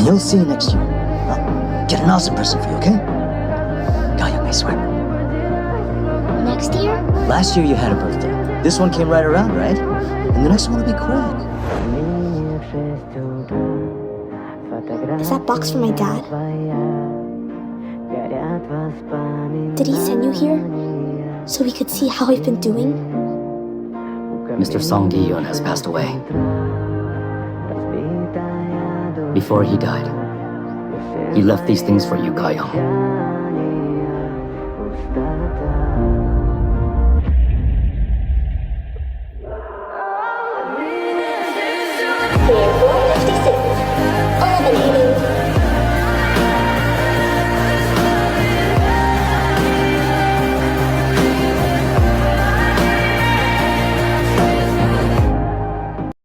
And you'll see next year. I'll get an awesome present for you, okay? Young, I swear. Next year? Last year you had a birthday. This one came right around, right? And the next one will be quick. Is that box for my dad? Did he send you here so we could see how I've been doing? Mr. Song Gi-yeon has passed away. Before he died, he left these things for you, Young. Tiempo